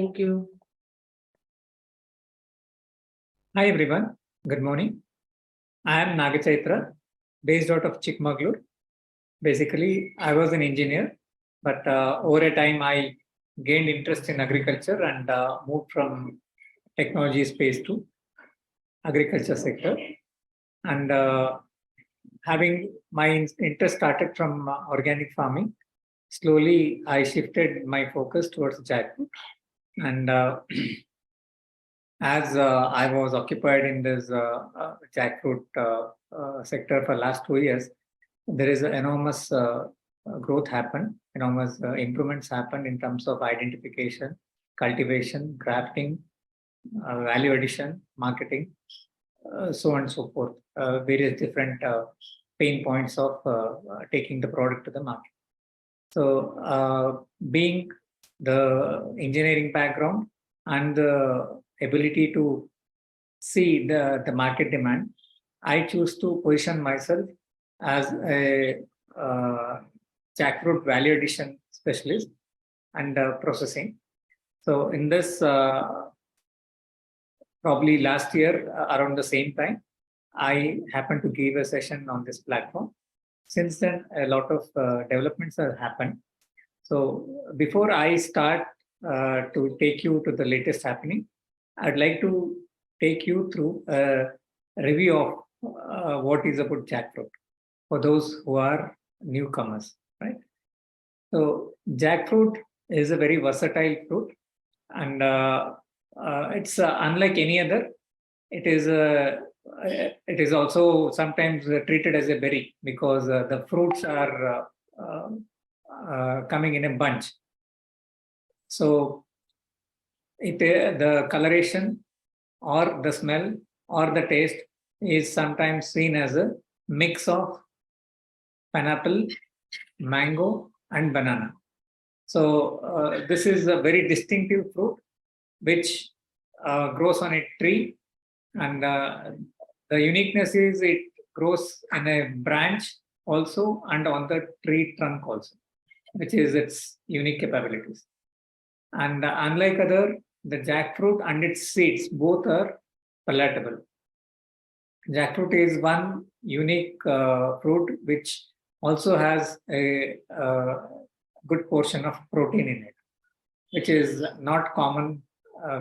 Thank you. Hi everyone, good morning. I am Nagachaitra, based out of Chikamagalur. Basically, I was an engineer, but over a time I gained interest in agriculture and moved from technology space to agriculture sector. And having my interest started from organic farming, slowly I shifted my focus towards jackfruit. And as I was occupied in this jackfruit sector for last 2 years, there is an enormous growth happened, enormous improvements happened in terms of identification, cultivation, grafting, value addition, marketing, so on and so forth. Various different pain points of taking the product to the market. So, being the engineering background and the ability to see the market demand, I choose to position myself as a jackfruit value addition specialist and processing. So in this, probably last year around the same time, I happened to give a session on this platform. Since then, a lot of developments have happened. So before I start to take you to the latest happening, I'd like to take you through a review of what is about jackfruit for those who are newcomers, right? So jackfruit is a very versatile fruit, and it's unlike any other. It is also sometimes treated as a berry because the fruits are coming in a bunch. So the coloration or the smell or the taste is sometimes seen as a mix of pineapple, mango, and banana. So this is a very distinctive fruit which grows on a tree, and the uniqueness is it grows in a branch also and on the tree trunk also, which is its unique capabilities. And unlike the jackfruit and its seeds both are palatable. Jackfruit is one unique fruit which also has a good portion of protein in it, which is not common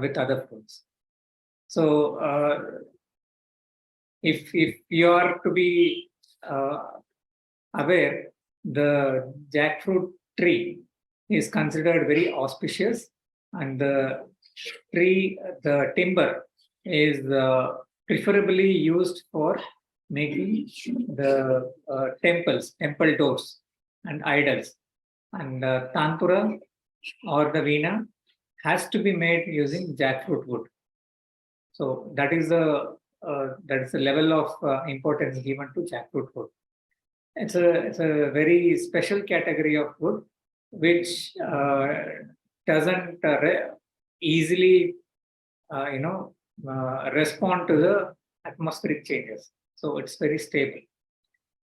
with other fruits. So if you are to be aware, the jackfruit tree is considered very auspicious, and the timber is preferably used for making the temple doors and idols. And tanpura or the veena has to be made using jackfruit wood. So that is the level of importance given to jackfruit wood. It's a very special category of wood which doesn't easily respond to the atmospheric changes. So it's very stable.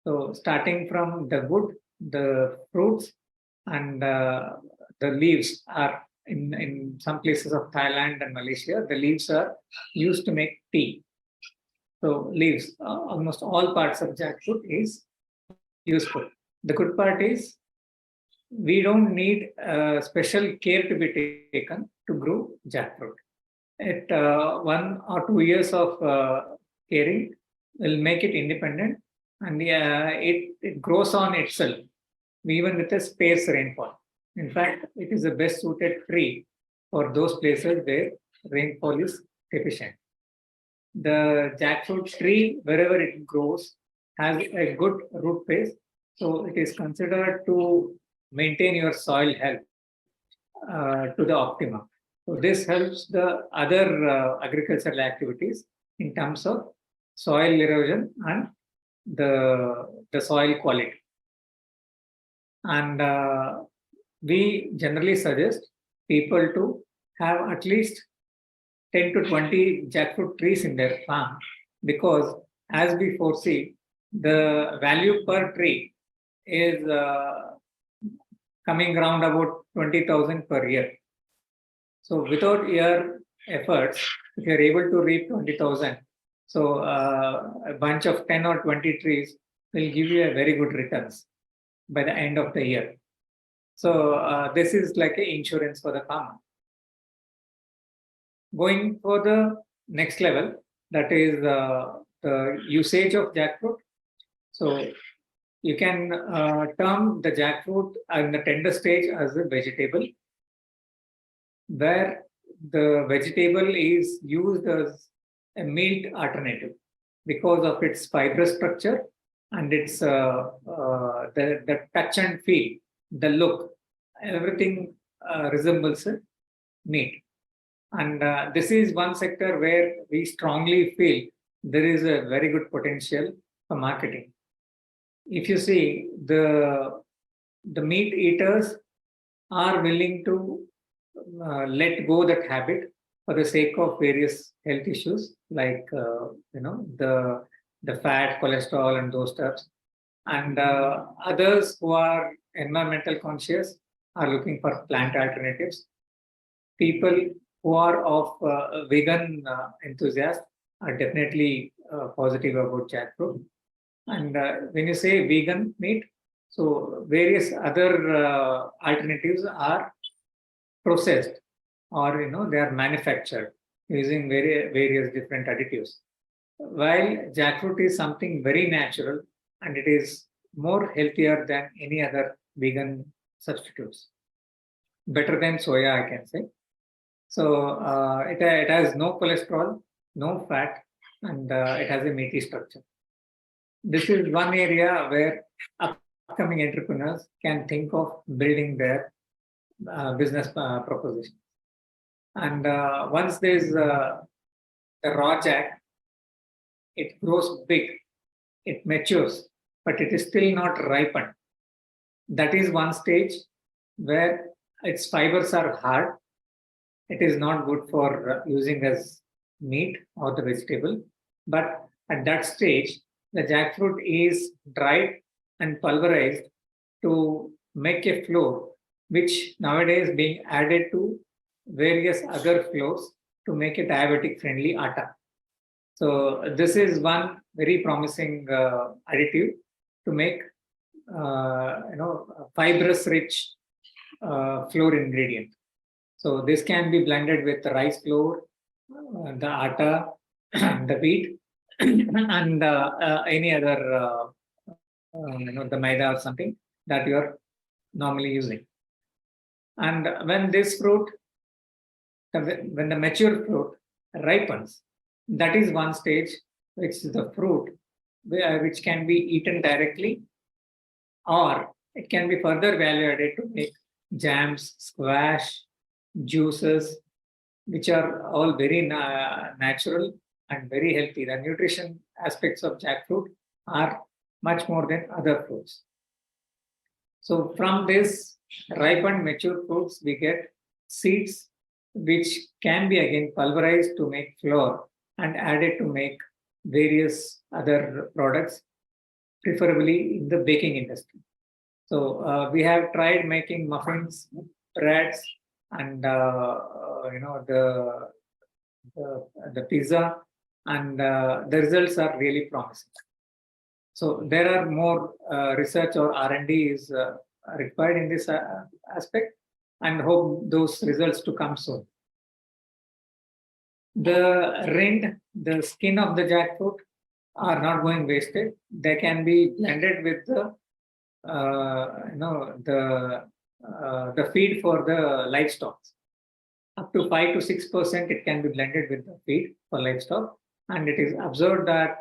So starting from the wood, the fruits, and the leaves are in some places of Thailand and Malaysia, the leaves are used to make tea. So leaves, almost all parts of jackfruit is useful. The good part is we don't need special care to be taken to grow jackfruit. At 1 or 2 years of caring will make it independent, and it grows on itself, even with a sparse rainfall. In fact, it is the best suited tree for those places where rainfall is deficient. The jackfruit tree, wherever it grows, has a good root base, so it is considered to maintain your soil health to the optimum. So this helps the other agricultural activities in terms of soil erosion and the soil quality. And we generally suggest people to have at least 10 to 20 jackfruit trees in their farm, because as we foresee, the value per tree is coming around about 20,000 per year. So without your efforts, if you're able to reap 20,000, so a bunch of 10 or 20 trees will give you a very good returns by the end of the year. So this is like an insurance for the farmer. Going for the next level, that is the usage of jackfruit. So you can term the jackfruit in the tender stage as a vegetable, where the vegetable is used as a meat alternative because of its fibrous structure and its the touch and feel, the look, everything resembles a meat. And this is one sector where we strongly feel there is a very good potential for marketing. If you see, the meat eaters are willing to let go that habit for the sake of various health issues like the fat, cholesterol, and those stuffs. And others who are environmental conscious are looking for plant alternatives. People who are of vegan enthusiasts are definitely positive about jackfruit. And when you say vegan meat, so various other alternatives are processed, or they are manufactured using various different additives. While jackfruit is something very natural and it is more healthier than any other vegan substitutes, better than soya, I can say. So it has no cholesterol, no fat, and it has a meaty structure. This is one area where upcoming entrepreneurs can think of building their business proposition. And once there's the raw jack, it grows big, it matures, but it is still not ripened. That is one stage where its fibers are hard. It is not good for using as meat or the vegetable. But at that stage, the jackfruit is dried and pulverized to make a flour, which nowadays being added to various other flours to make a diabetic friendly atta. So this is one very promising additive to make fibrous rich flour ingredient. So this can be blended with the rice flour, the atta, the wheat, and any other the maida or something that you are normally using. And when this fruit, when the mature fruit ripens, that is one stage which is the fruit which can be eaten directly, or it can be further value added to make jams, squash, juices, which are all very natural and very healthy. The nutrition aspects of jackfruit are much more than other fruits. So from this ripened mature fruits, we get seeds which can be again pulverized to make flour and added to make various other products, preferably in the baking industry. So we have tried making muffins, breads, and the pizza, and the results are really promising. So there are more research or R&D is required in this aspect, and hope those results to come soon. The rind, the skin of the jackfruit are not going wasted. They can be blended with the the feed for the livestock. Up to 5 to 6% it can be blended with the feed for livestock, and it is observed that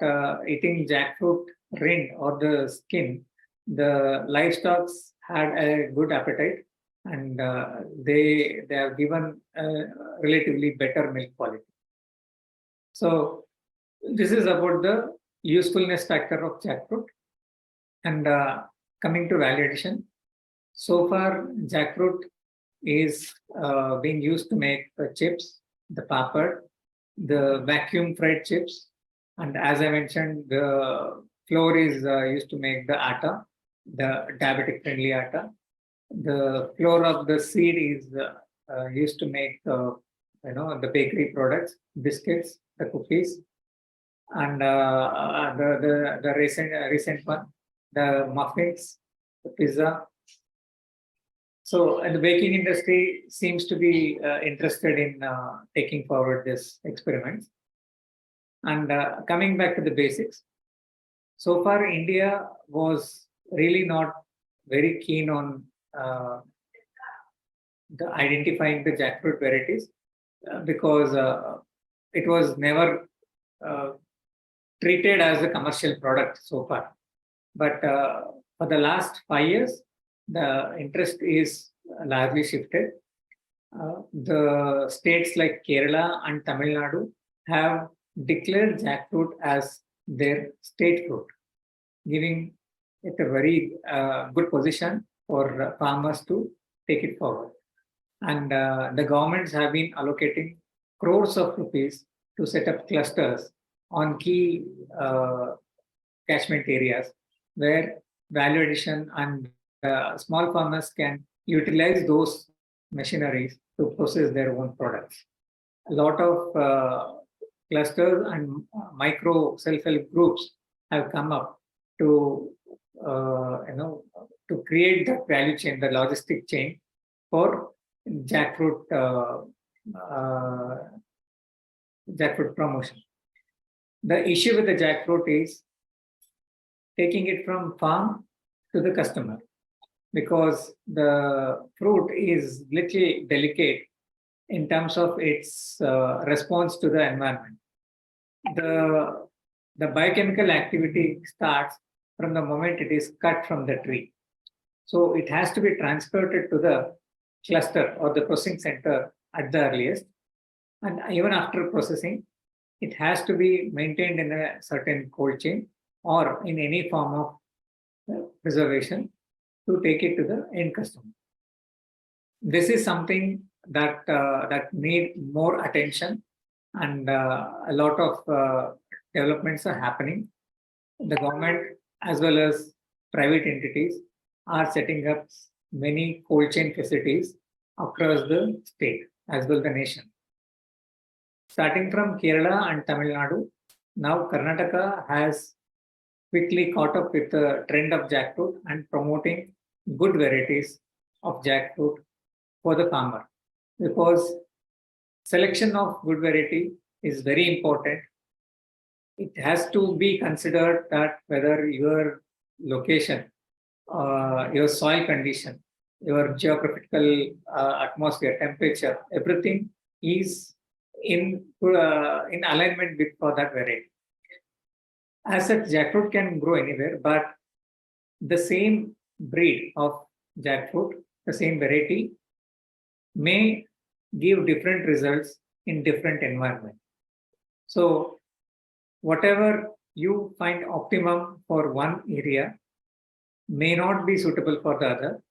eating jackfruit rind or the skin, the livestock had a good appetite, and they have given relatively better milk quality. So this is about the usefulness factor of jackfruit. And coming to value addition, so far jackfruit is being used to make the chips, the papad, the vacuum fried chips, and as I mentioned, the flour is used to make the atta, the diabetic friendly atta. The flour of the seed is used to make the bakery products, biscuits, the cookies, and the recent one, the muffins, the pizza. So, and the baking industry seems to be interested in taking forward this experiment. And coming back to the basics, so far India was really not very keen on identifying the jackfruit varieties because it was never uh, treated as a commercial product so far. But for the last 5 years, the interest is largely shifted. The states like Kerala and Tamil Nadu have declared jackfruit as their state fruit, giving it a very good position for farmers to take it forward. And the governments have been allocating crores of rupees to set up clusters on key catchment areas where value addition and small farmers can utilize those machineries to process their own products. A lot of clusters and micro self-help groups have come up to to create that value chain, the logistic chain for jackfruit jackfruit promotion. The issue with the jackfruit is taking it from farm to the customer because the fruit is little delicate in terms of its response to the environment. The biochemical activity starts from the moment it is cut from the tree. So it has to be transported to the cluster or the processing center at the earliest. And even after processing, it has to be maintained in a certain cold chain or in any form of preservation to take it to the end customer. This is something that that need more attention, and a lot of developments are happening. The government as well as private entities are setting up many cold chain facilities across the state as well the nation. Starting from Kerala and Tamil Nadu, now Karnataka has quickly caught up with the trend of jackfruit and promoting good varieties of jackfruit for the farmer because selection of good variety is very important. It has to be considered that whether your location, your soil condition, your geographical atmosphere, temperature, everything is in alignment with for that variety. As such, jackfruit can grow anywhere, but the same breed of jackfruit, the same variety, may give different results in different environment. So, whatever you find optimum for one area may not be suitable for the other.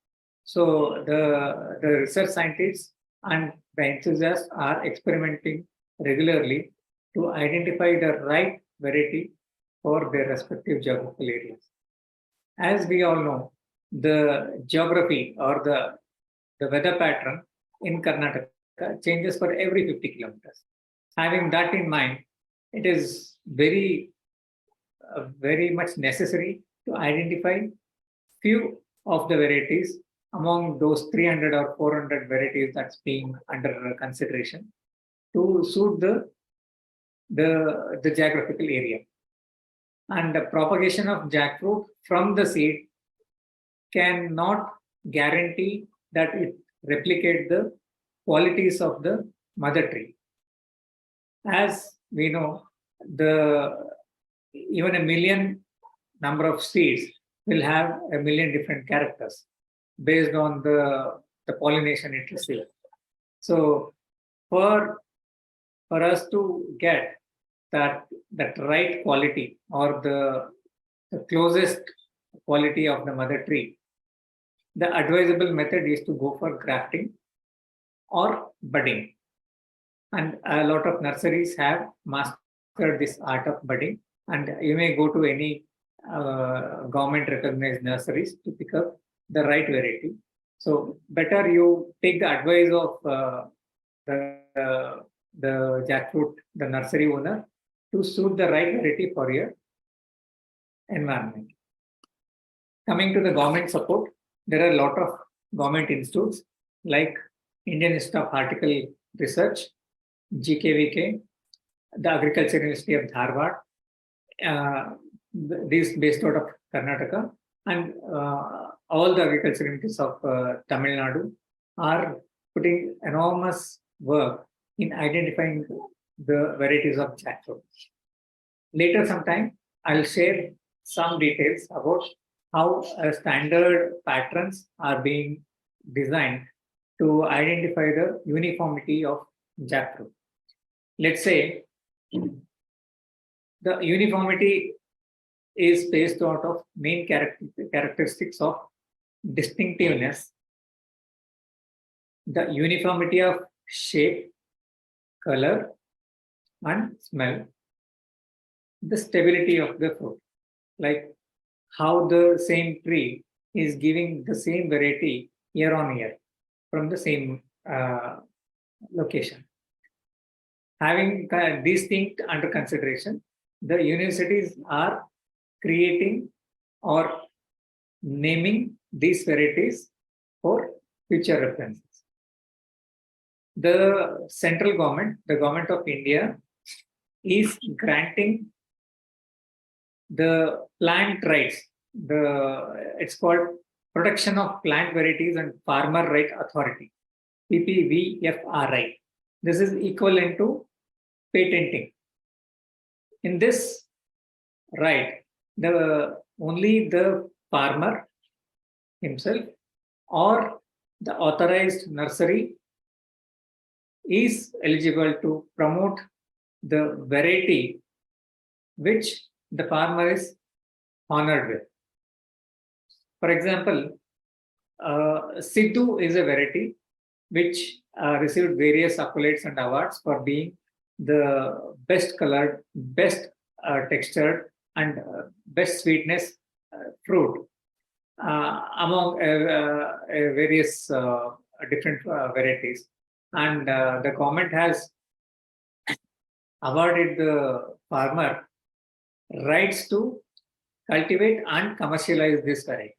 So, the research scientists and the enthusiasts are experimenting regularly to identify the right variety for their respective geographical areas. As we all know, the geography or the weather pattern in Karnataka changes for every 50 kilometers. Having that in mind, it is very much necessary to identify few of the varieties among those 300 or 400 varieties that's being under consideration to suit the geographical area. And the propagation of jackfruit from the seed cannot guarantee that it replicate the qualities of the mother tree. As we know, even a million number of seeds will have a million different characters based on the pollination it receives. So for us to get that right quality or the closest quality of the mother tree, the advisable method is to go for grafting or budding. And a lot of nurseries have mastered this art of budding. And you may go to any government recognized nurseries to pick up the right variety. So better you take the advice of the jackfruit, the nursery owner, to suit the right variety for your environment. Coming to the government support, there are a lot of government institutes like Indian Institute of Horticultural Research, GKVK, the Agriculture University of Dharwad, these based out of Karnataka, and all the agriculture universities of Tamil Nadu are putting enormous work in identifying the varieties of jackfruit. Later sometime, I'll share some details about how standard patterns are being designed to identify the uniformity of jackfruit. Let's say the uniformity is based out of main characteristics of distinctiveness, the uniformity of shape, color, and smell, the stability of the fruit, like how the same tree is giving the same variety year on year from the same location. Having these things under consideration, the universities are creating or naming these varieties for future references. The central government, the government of India, is granting the plant rights. It's called Protection of Plant Varieties and Farmer Right Authority, PPVFRI. This is equivalent to patenting. In this right, only the farmer himself or the authorized nursery is eligible to promote the variety which the farmer is honored with. For example, Sidhu is a variety which received various accolades and awards for being the best colored, best textured, and best sweetness fruit among various different varieties. And the government has awarded the farmer rights to cultivate and commercialize this variety.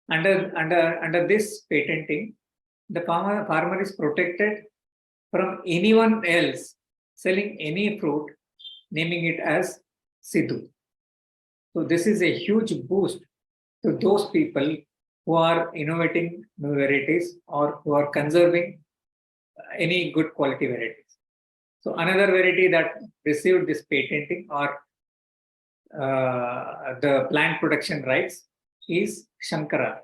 Under this patenting, the farmer is protected from anyone else selling any fruit, naming it as Sidhu. So this is a huge boost to those people who are innovating new varieties or who are conserving any good quality varieties. So another variety that received this patenting or the plant protection rights is Shankara.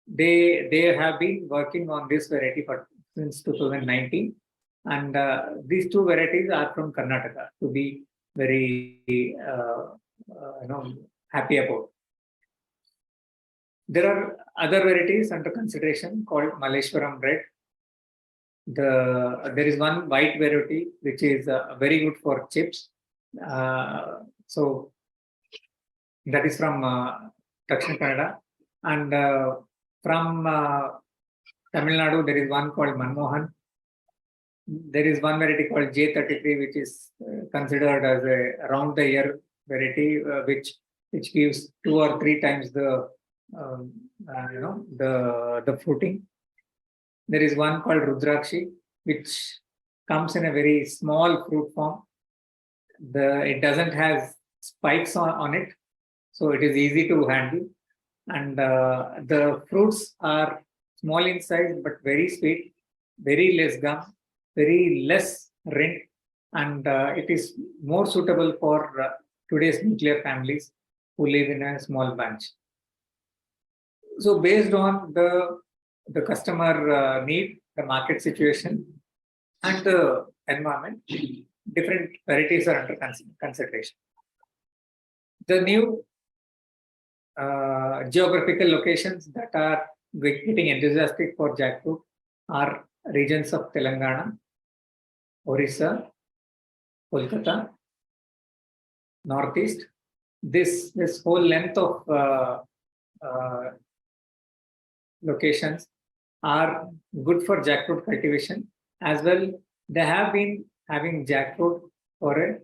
They have been working on this variety since 2019, and these two varieties are from Karnataka, to be very happy about. There are other varieties under consideration called Malleshwaram red. There is one white variety which is very good for chips. So that is from Dakshin Kannada. And from Tamil Nadu, there is one called Manmohan. There is one variety called J33, which is considered as a round the year variety, which gives 2 or 3 times the the fruiting. There is one called Rudrakshi, which comes in a very small fruit form. It doesn't have spikes on it, so it is easy to handle. And the fruits are small in size but very sweet, very less gum, very less rind, and it is more suitable for today's nuclear families who live in a small bunch. So based on the customer need, the market situation, and the environment, different varieties are under consideration. The new geographical locations that are getting enthusiastic for jackfruit are regions of Telangana, Orissa, Kolkata, Northeast. This whole length of locations are good for jackfruit cultivation as well. They have been having jackfruit for a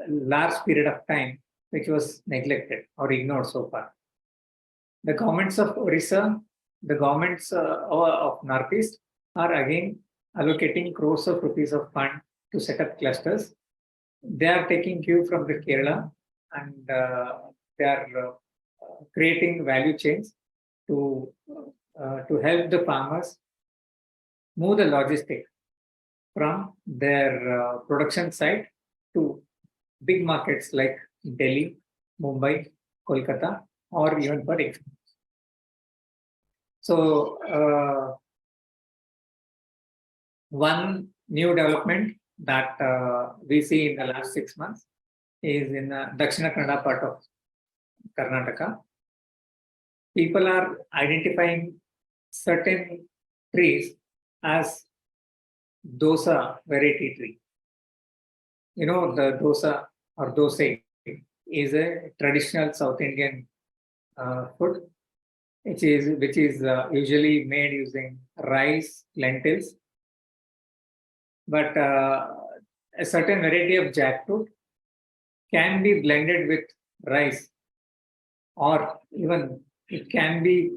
large period of time, which was neglected or ignored so far. The governments of Orissa, the governments of Northeast are again allocating crores of rupees of fund to set up clusters. They are taking cue from the Kerala, and they are creating value chains to help the farmers move the logistic from their production site to big markets like Delhi, Mumbai, Kolkata, or even for export. So, one new development that we see in the last 6 months is in the Dakshina Kannada part of Karnataka. People are identifying certain trees as dosa variety tree. You know, the dosa or dosai is a traditional South Indian food, which is usually made using rice, lentils, but a certain variety of jackfruit can be blended with rice, or even it can be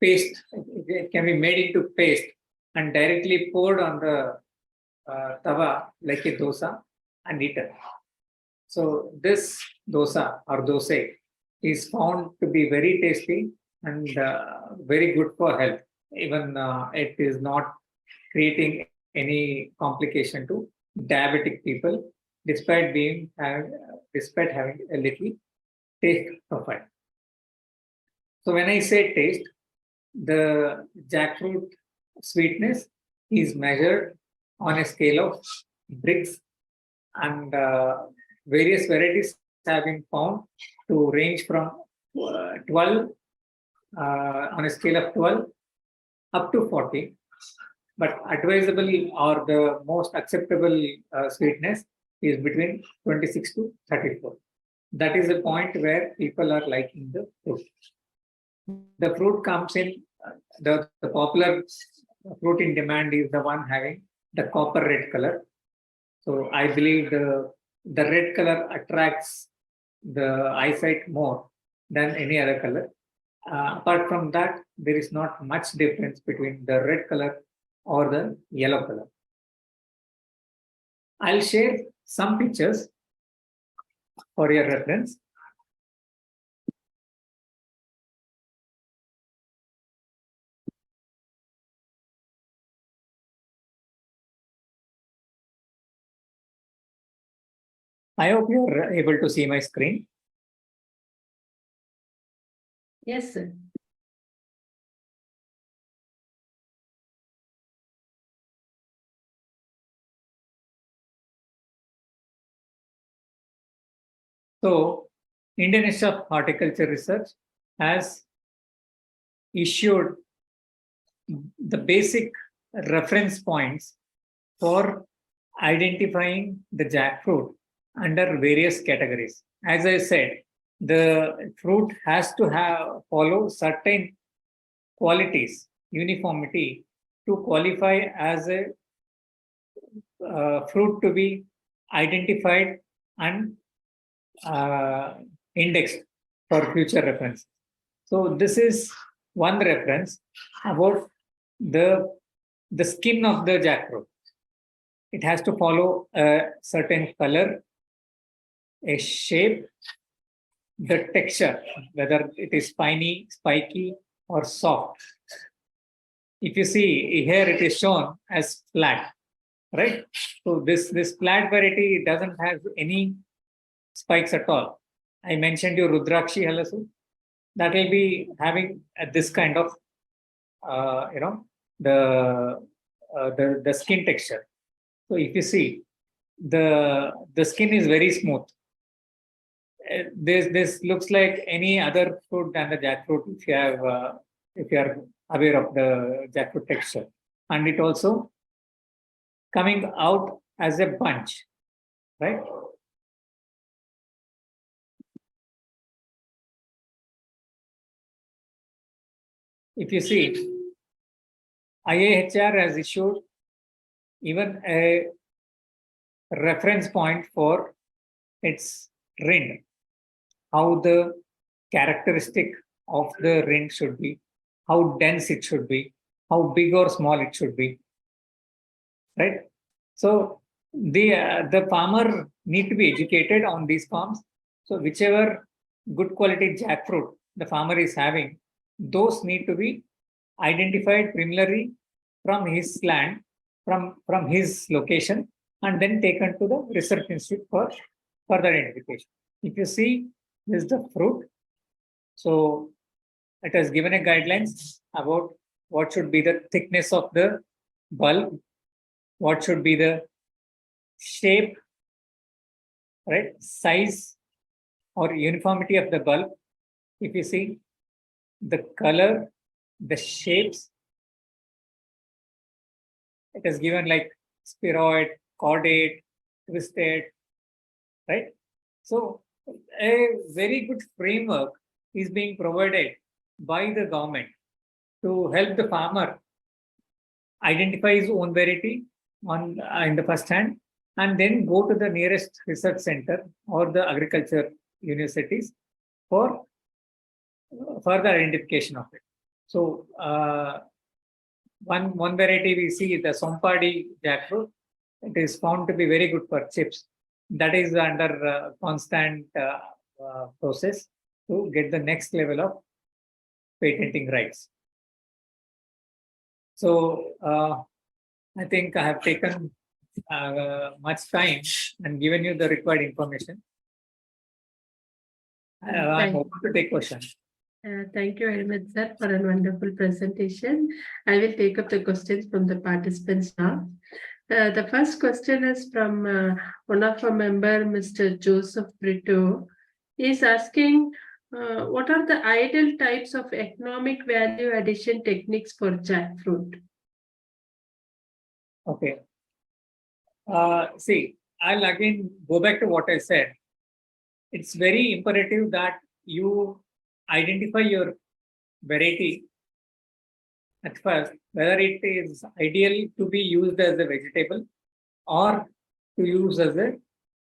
paste. It can be made into paste and directly poured on the tawa like a dosa and eaten. So this dosa or dosai is found to be very tasty and very good for health. Even it is not creating any complication to diabetic people, despite having a little taste profile. So when I say taste, the jackfruit sweetness is measured on a scale of bricks, and various varieties have been found to range from 12 on a scale of 12 up to 40. But advisable or the most acceptable sweetness is between 26 to 34. That is the point where people are liking the fruit. The fruit comes in, the popular fruit in demand is the one having the copper red color. So I believe the red color attracts the eyesight more than any other color. Apart from that, there is not much difference between the red color or the yellow color. I'll share some pictures for your reference. I hope you're able to see my screen. Yes, sir. So, Indian Institute of Horticulture Research has issued the basic reference points for identifying the jackfruit under various categories. As I said, the fruit has to follow certain qualities, uniformity, to qualify as a fruit to be identified and indexed for future reference. So this is one reference about the skin of the jackfruit. It has to follow a certain color, a shape, the texture, whether it is spiny, spiky, or soft. If you see here, it is shown as flat, right? So this flat variety doesn't have any spikes at all. I mentioned you Rudrakshi Halasu. That will be having this kind of, the skin texture. So if you see, the skin is very smooth. This looks like any other fruit than the jackfruit if you are aware of the jackfruit texture, and it also coming out as a bunch, right? If you see, IAHR has issued even a reference point for its rind, how the characteristic of the rind should be, how dense it should be, how big or small it should be, right? So the farmer need to be educated on these farms. So whichever good quality jackfruit the farmer is having, those need to be identified primarily from his land, from his location, and then taken to the research institute for further identification. If you see, this is the fruit. So it has given a guidelines about what should be the thickness of the bulb, what should be the shape, right, size or uniformity of the bulb. If you see the color, the shapes, it is given like spheroid, chordate, twisted, right? So a very good framework is being provided by the government to help the farmer identify his own variety on in the first hand, and then go to the nearest research center or the agriculture universities for further identification of it. So one variety we see, the Sompadi jackfruit, it is found to be very good for chips. That is under constant process to get the next level of patenting rights. So I think I have taken much time and given you the required information. I'm open to take questions. Thank you very much, sir, for a wonderful presentation. I will take up the questions from the participants now. The first question is from one of our member, Mr. Joseph Brito. He is asking, what are the ideal types of economic value addition techniques for jackfruit? Okay. See, I'll again go back to what I said. It's very imperative that you identify your variety at first, whether it is ideal to be used as a vegetable or to use as a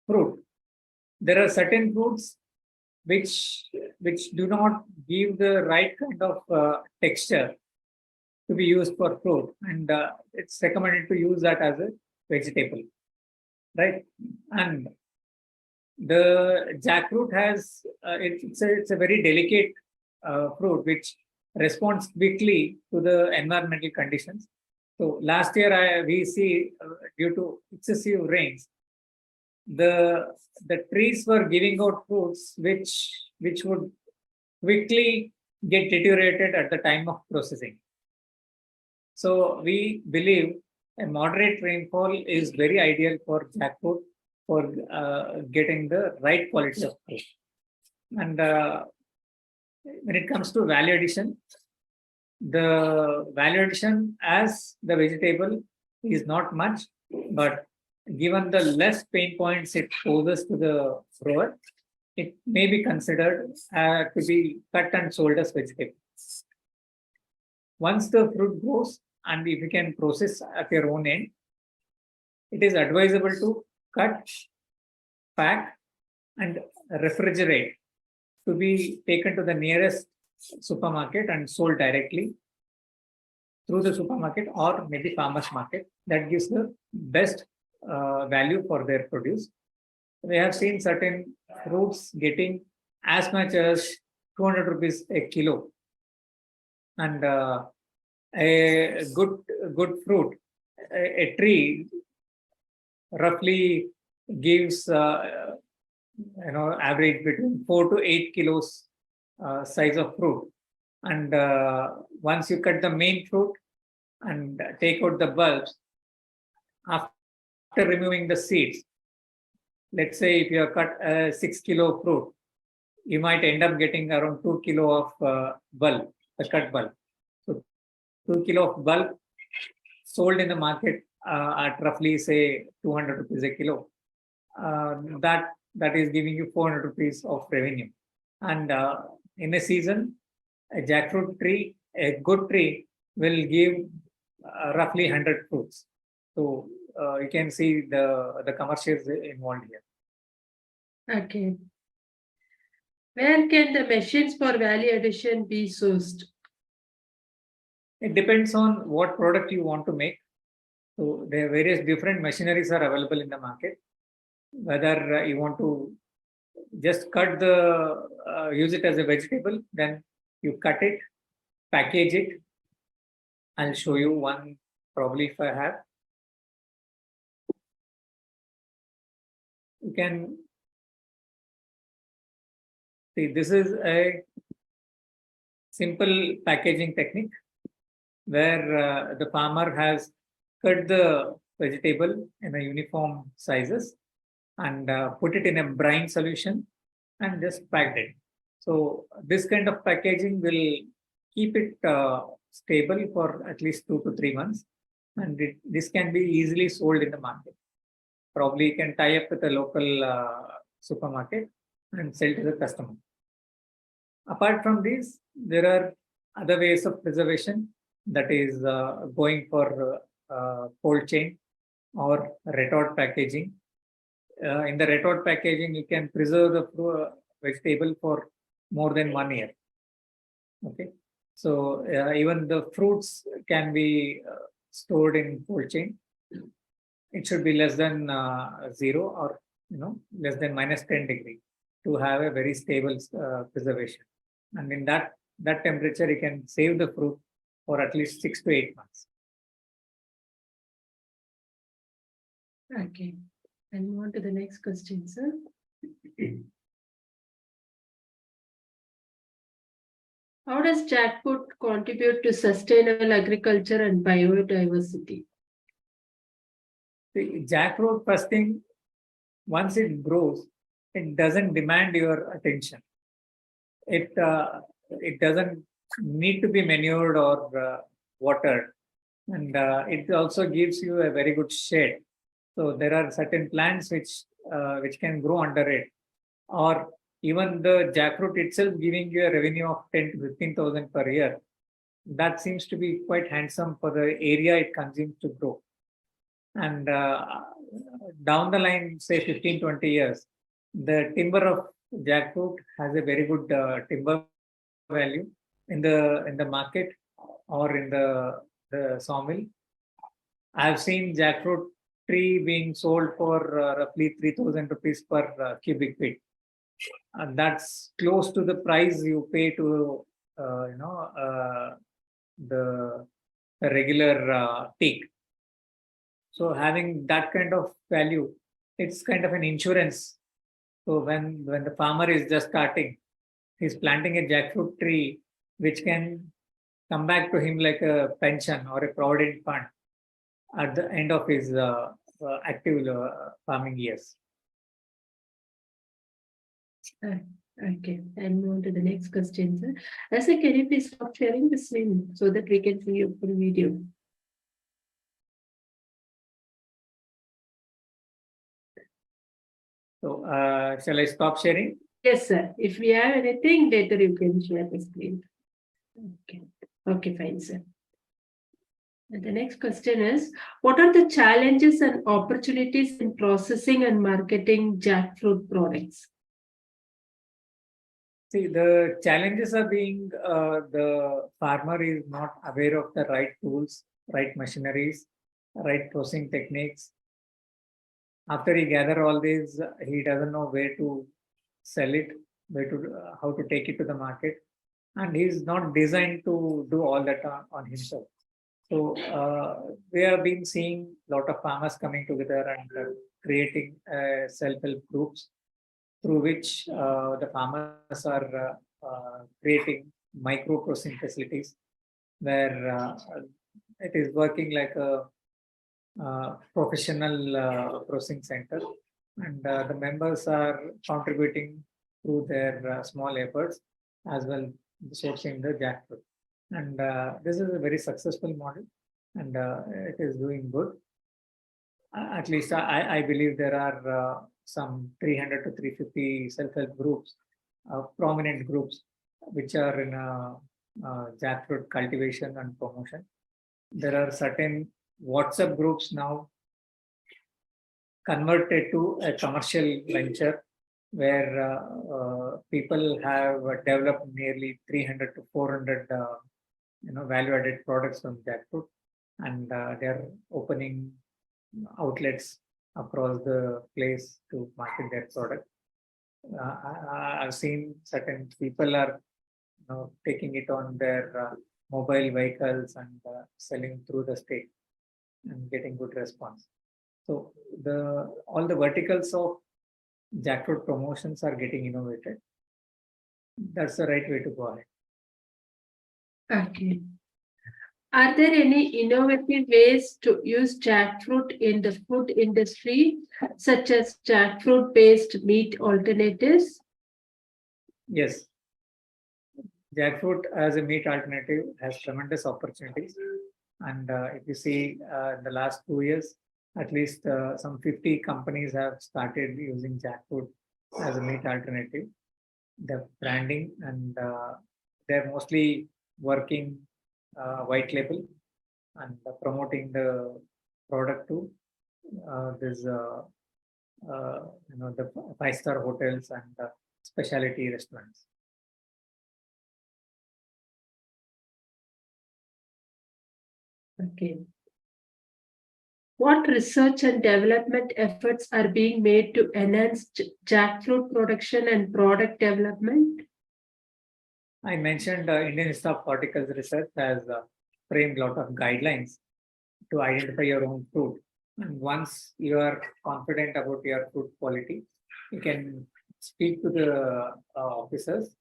fruit. There are certain fruits which do not give the right kind of texture to be used for fruit, and it's recommended to use that as a vegetable, right? And the jackfruit has it's a very delicate fruit which responds quickly to the environmental conditions. So last year we see due to excessive rains, the trees were giving out fruits which would quickly get deteriorated at the time of processing. So we believe a moderate rainfall is very ideal for jackfruit for getting the right quality of fruit. And when it comes to value addition, the value addition as the vegetable is not much, but given the less pain points it poses to the grower, it may be considered to be cut and sold as vegetable. Once the fruit grows, and if you can process at your own end, it is advisable to cut, pack, and refrigerate to be taken to the nearest supermarket and sold directly through the supermarket or maybe farmers market. That gives the best value for their produce. We have seen certain fruits getting as much as 200 rupees a kilo, and a good fruit, a tree roughly gives average between 4 to 8 kilos size of fruit. And once you cut the main fruit and take out the bulbs, after removing the seeds, let's say if you have cut a 6 kilo fruit, you might end up getting around 2 kilo of bulb, a cut bulb. So 2 kilo of bulb sold in the market at roughly say 200 rupees a kilo. That is giving you 400 rupees of revenue. And in a season, a jackfruit tree, a good tree, will give roughly 100 fruits. So you can see the commercials involved here. Okay. Where can the machines for value addition be sourced? It depends on what product you want to make. So there are various different machineries are available in the market. Whether you want to just cut use it as a vegetable, then you cut it, package it. I'll show you one probably if I have. You can see this is a simple packaging technique where the farmer has cut the vegetable in a uniform sizes and put it in a brine solution and just packed it. So this kind of packaging will keep it stable for at least 2 to 3 months, and this can be easily sold in the market. Probably you can tie up with a local supermarket and sell to the customer. Apart from these, there are other ways of preservation, that is going for cold chain or retort packaging. In the retort packaging, you can preserve the vegetable for more than 1 year. Okay, so even the fruits can be stored in cold chain. It should be less than 0 or less than -10 degrees to have a very stable preservation. And in that temperature, you can save the fruit for at least 6 to 8 months. Okay, and move on to the next question, sir. How does jackfruit contribute to sustainable agriculture and biodiversity? The jackfruit, first thing, once it grows, it doesn't demand your attention. It doesn't need to be manured or watered, and it also gives you a very good shade. So there are certain plants which can grow under it, or even the jackfruit itself giving you a revenue of 10 to 15,000 per year. That seems to be quite handsome for the area it consumes to grow. And down the line, say 15-20 years, the timber of jackfruit has a very good timber value in the market or in the sawmill. I've seen jackfruit tree being sold for roughly 3,000 rupees per cubic feet. And that's close to the price you pay to the regular teak. So having that kind of value, it's kind of an insurance. So when the farmer is just starting, he's planting a jackfruit tree, which can come back to him like a pension or a provident fund at the end of his active farming years. Okay, and move on to the next question, sir. Can you please stop sharing the screen so that we can see your full video? So shall I stop sharing? Yes, sir. If we have anything later, you can share the screen. Okay, fine, sir. And the next question is, what are the challenges and opportunities in processing and marketing jackfruit products? See, the challenges are being the farmer is not aware of the right tools, right machineries, right processing techniques. After he gather all these, he doesn't know where to sell it, how to take it to the market, and he's not designed to do all that on himself. So we have been seeing a lot of farmers coming together and creating self-help groups through which the farmers are creating micro processing facilities where it is working like a professional processing center, and the members are contributing through their small efforts as well sourcing the jackfruit. And this is a very successful model, and it is doing good. At least I believe there are some 300 to 350 self-help groups, prominent groups, which are in jackfruit cultivation and promotion. There are certain WhatsApp groups now converted to a commercial venture where people have developed nearly 300 to 400 value-added products from Jackfruit, and they're opening outlets across the place to market their product. I've seen certain people are taking it on their mobile vehicles and selling through the state and getting good response. So all the verticals of Jackfruit promotions are getting innovated. That's the right way to go ahead. Okay. Are there any innovative ways to use jackfruit in the food industry, such as jackfruit-based meat alternatives? Yes. Jackfruit as a meat alternative has tremendous opportunities. And if you see in the last 2 years, at least some 50 companies have started using jackfruit as a meat alternative. The branding and they're mostly working white label and promoting the product to the 5-star hotels and specialty restaurants. Okay. What research and development efforts are being made to enhance jackfruit production and product development? I mentioned Indian Institute of Horticulture Research has framed a lot of guidelines to identify your own fruit. And once you are confident about your fruit quality, you can speak to the officers,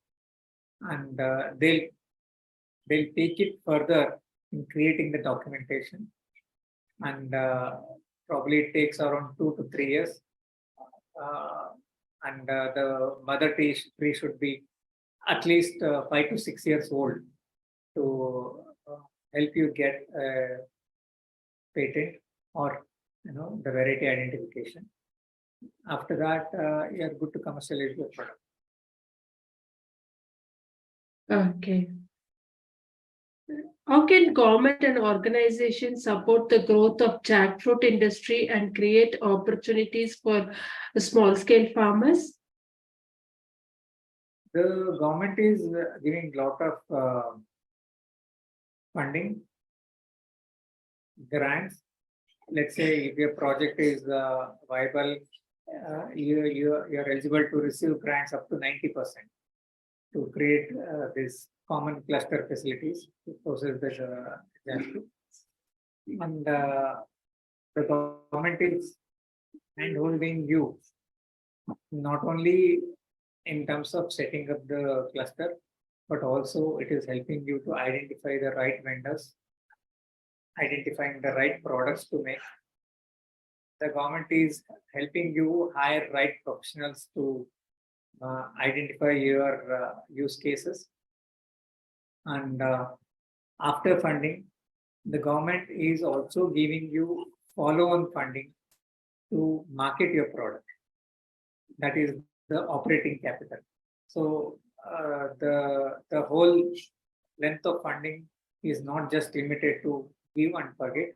and they'll take it further in creating the documentation. And probably it takes around 2 to 3 years. And the mother tree should be at least 5 to 6 years old to help you get a patent or the variety identification. After that, you're good to commercialize your product. Okay. How can government and organizations support the growth of jackfruit industry and create opportunities for small scale farmers? The government is giving a lot of funding, grants. Let's say if your project is viable, you're eligible to receive grants up to 90% to create this common cluster facilities to process the jackfruit. And the government is handholding you not only in terms of setting up the cluster, but also it is helping you to identify the right vendors, identifying the right products to make. The government is helping you hire right professionals to identify your use cases. And after funding, the government is also giving you follow-on funding to market your product. That is the operating capital. So the whole length of funding is not just limited to give and forget.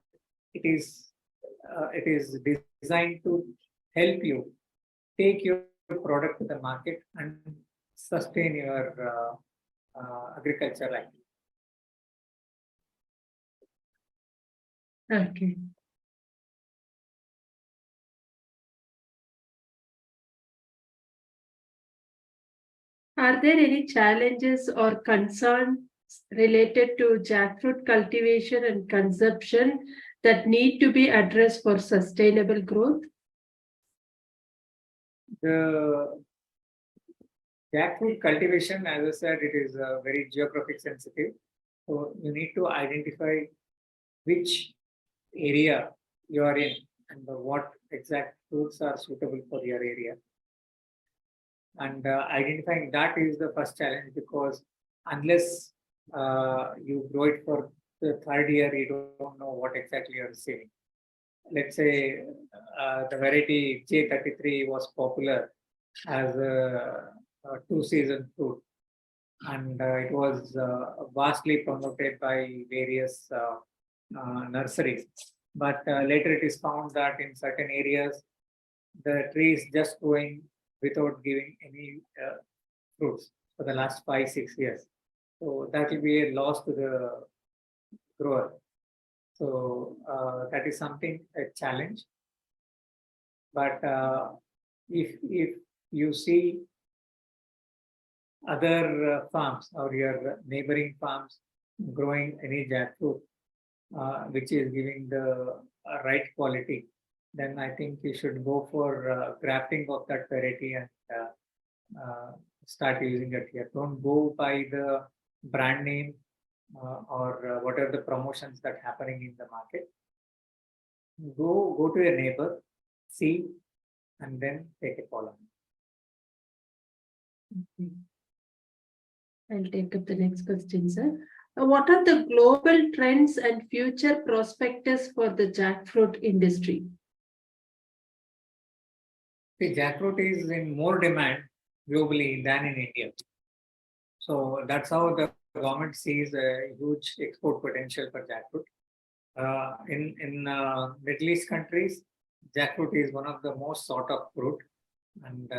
It is designed to help you take your product to the market and sustain your agricultural activity. Okay. Are there any challenges or concerns related to jackfruit cultivation and consumption that need to be addressed for sustainable growth? The jackfruit cultivation, as I said, it is very geographic sensitive. So you need to identify which area you are in and what exact fruits are suitable for your area. And identifying that is the first challenge, because unless you grow it for the third year, you don't know what exactly you're receiving. Let's say the variety J33 was popular as a 2-season fruit, and it was vastly promoted by various nurseries. But later it is found that in certain areas, the tree is just growing without giving any fruits for the last 5-6 years. So that will be a loss to the grower. So that is something a challenge. But if you see other farms or your neighboring farms growing any jackfruit, which is giving the right quality, then I think you should go for grafting of that variety and start using it here. Don't go by the brand name or whatever the promotions that happening in the market. Go to your neighbor, see, and then take a call on it. Okay. I'll take up the next question, sir. What are the global trends and future prospectus for the jackfruit industry? See, jackfruit is in more demand globally than in India. So that's how the government sees a huge export potential for jackfruit. In Middle East countries, jackfruit is one of the most sought of fruit. And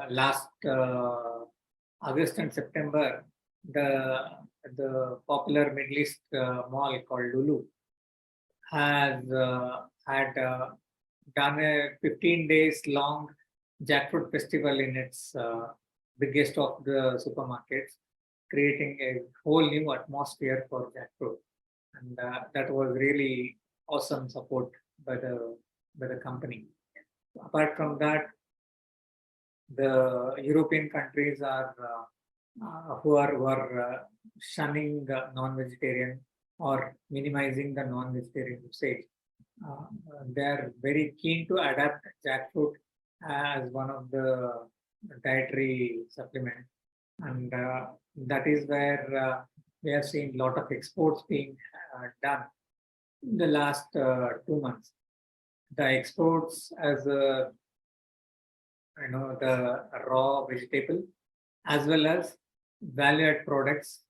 last August and September, the popular Middle East mall called Lulu has had done a 15 days long jackfruit festival in its biggest of the supermarkets, creating a whole new atmosphere for jackfruit. And that was really awesome support by the company. Apart from that, the European countries are who are shunning non-vegetarian or minimizing the non-vegetarian usage. They are very keen to adapt jackfruit as one of the dietary supplements, and that is where we have seen a lot of exports being done in the last 2 months. The exports as the raw vegetable as well as value-added products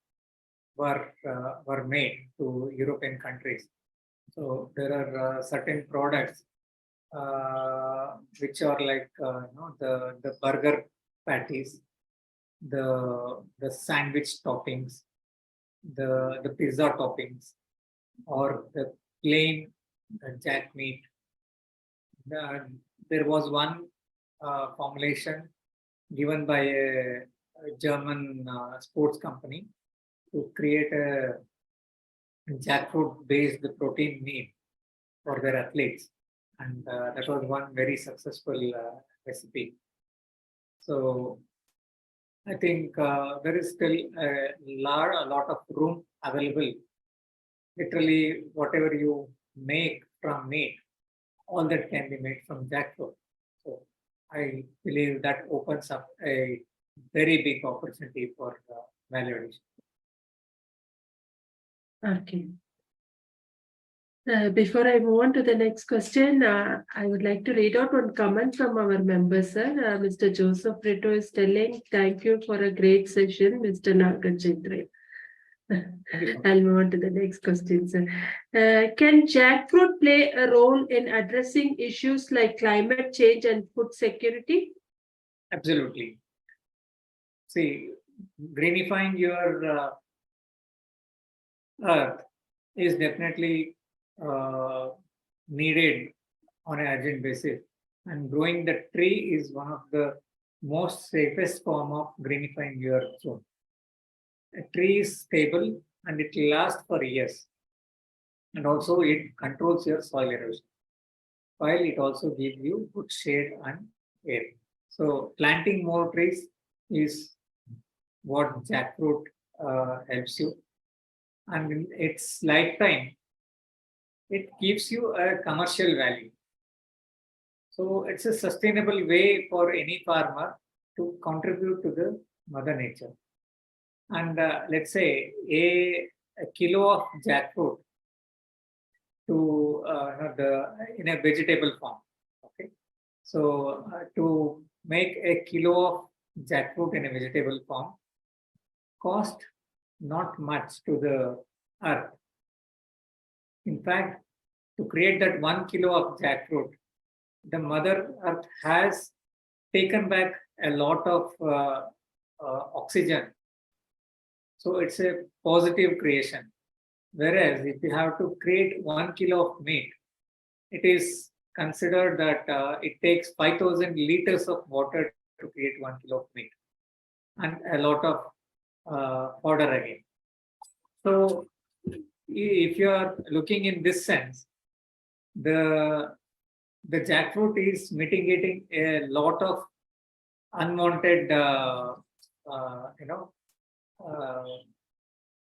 were made to European countries. So there are certain products which are like the burger patties, the sandwich toppings, the pizza toppings, or the plain jack meat. There was one formulation given by a German sports company to create a jackfruit based protein meal for their athletes, and that was one very successful recipe. So I think there is still a lot of room available. Literally, whatever you make from meat, all that can be made from jackfruit. So I believe that opens up a very big opportunity for value addition. Okay. Before I move on to the next question, I would like to read out one comment from our member, sir. Mr. Joseph Rito is telling, thank you for a great session, Mr. Nagachaitra. I'll move on to the next question, sir. Can jackfruit play a role in addressing issues like climate change and food security? Absolutely. See, greenifying your earth is definitely needed on an urgent basis, and growing the tree is one of the most safest form of greenifying your zone. A tree is stable and it lasts for years, and also it controls your soil erosion, while it also gives you good shade and air. So planting more trees is what jackfruit helps you, and in its lifetime it gives you a commercial value. So it's a sustainable way for any farmer to contribute to the mother nature. And let's say a kilo of jackfruit to in a vegetable form. Okay, so to make a kilo of jackfruit in a vegetable form cost not much to the earth. In fact, to create that 1 kilo of jackfruit, the Mother Earth has taken back a lot of oxygen. So it's a positive creation. Whereas if you have to create 1 kilo of meat, it is considered that it takes 5,000 liters of water to create 1 kilo of meat and a lot of fodder again. So if you are looking in this sense, the jackfruit is mitigating a lot of unwanted,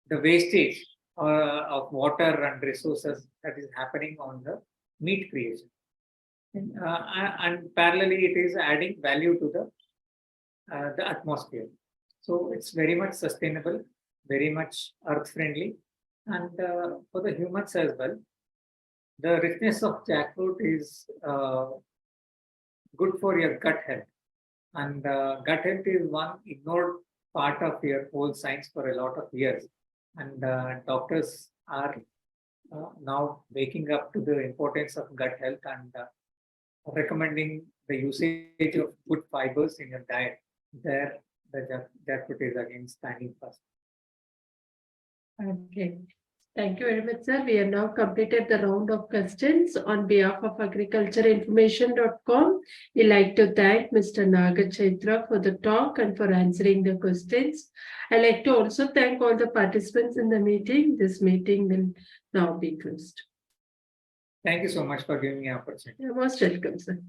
the wastage of water and resources that is happening on the meat creation. And parallelly, it is adding value to the atmosphere. So it's very much sustainable, very much earth friendly, and for the humans as well. The richness of jackfruit is good for your gut health, and gut health is one ignored part of your whole science for a lot of years, and doctors are now waking up to the importance of gut health and recommending the usage of good fibers in your diet. There, the jackfruit is again standing first. Okay. Thank you very much, sir. We have now completed the round of questions. On behalf of agricultureinformation.com, we like to thank Mr. Nagachaitra for the talk and for answering the questions. I'd like to also thank all the participants in the meeting. This meeting will now be closed. Thank you so much for giving me an opportunity. You're most welcome, sir.